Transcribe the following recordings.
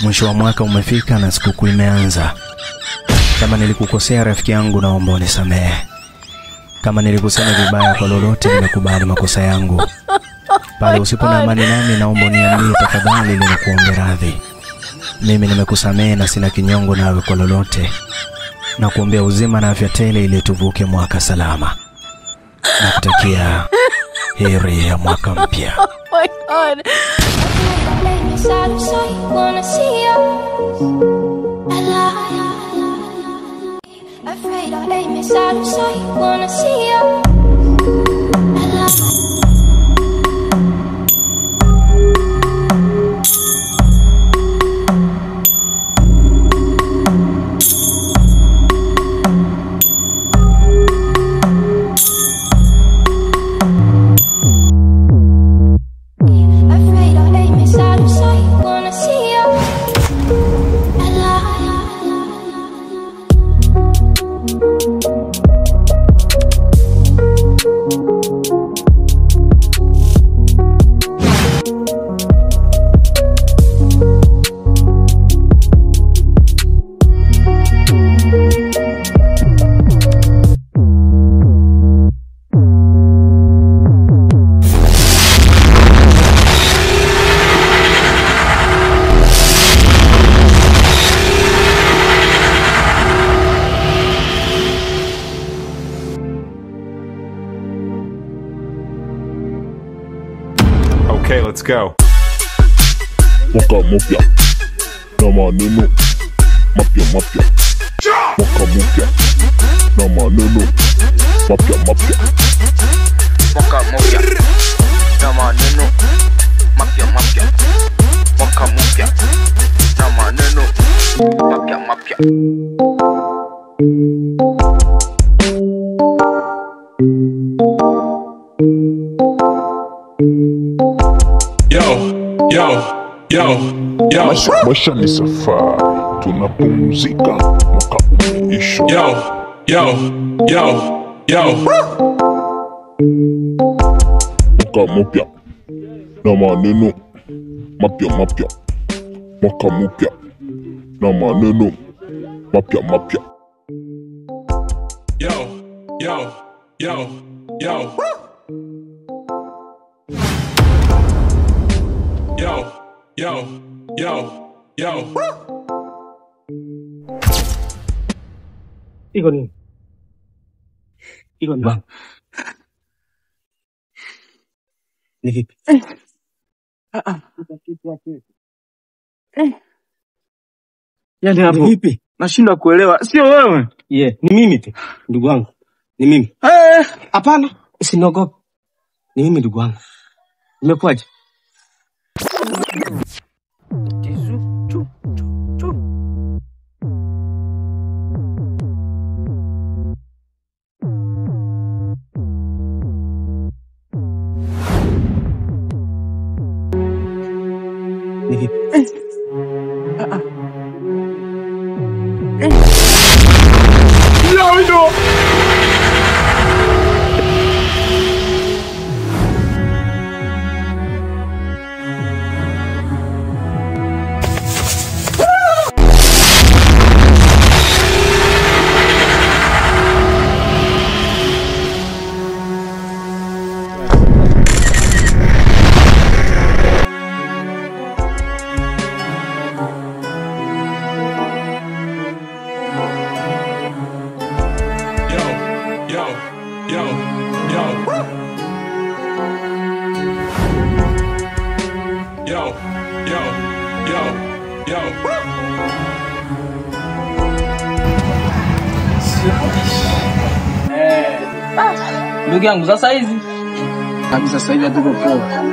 Mwisho wa mwaka umefika na sikukuu imeanza. Kama nilikukosea rafiki yangu, naomba unisamehe. Kama nilikusema vibaya kwa lolote, nimekubali makosa yangu. Pale usipo na amani nami, naomba uniambie tafadhali ili nikuombe radhi. Mimi nimekusamehe na sina kinyongo nawe kwa lolote. Na kuombea uzima na afya tele ili tuvuke mwaka salama. Nakutakia heri ya mwaka mpya. Oh my God. Afraid I aim inside, so you wanna see you. Okay, let's go. Mwaka mpya na maneno mapya mapya. Mwaka mpya na maneno mapya mapya. Mwaka mpya na maneno mapya mapya. Mwaka mpya na maneno mapya mapya. Yo. Maisha ni safari, tunapumzika mwaka umeisha. Mwaka mpya na maneno mapya mapya. Mwaka mpya na maneno mapya mapya. Iko nini? Ni vipi? Yaani hapo Vipi? nashindwa kuelewa. Sio wewe. Ni mimi tu, ndugu wangu. Ni mimi. Hapana. Usiniogope. Ni mimi ndugu wangu. Nimekuaje? Ni vipi? Ndugu yangu sasa hizi. Kabisa sasa hivi tuko poa.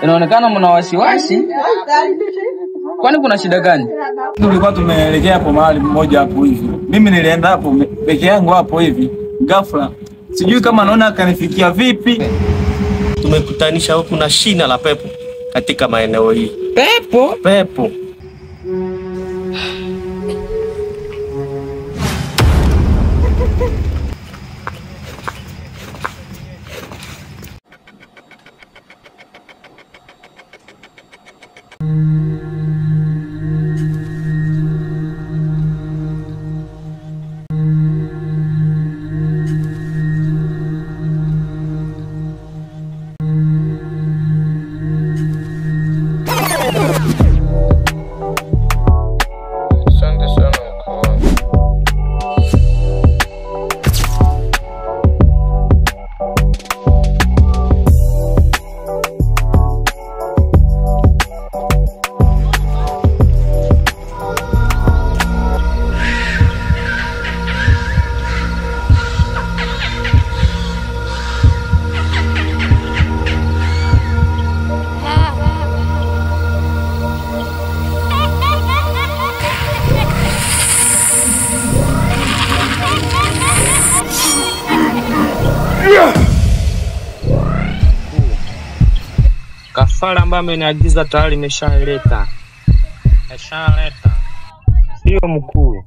Inaonekana mna wasiwasi. Kwani kuna shida gani? Tulikuwa tumeelekea hapo mahali mmoja hapo hivi. Mimi nilienda hapo peke yangu hapo hivi. Ghafla sijui kama naona kanifikia vipi. Tumekutanisha huku na shina la pepo katika maeneo hii. Pepo. Kafara ambayo ameniagiza tayari imeshaleta. Sio mkuu.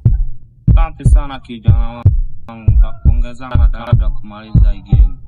Asante sana kijana wangu. Nakupongeza madaraja kumaliza hii game.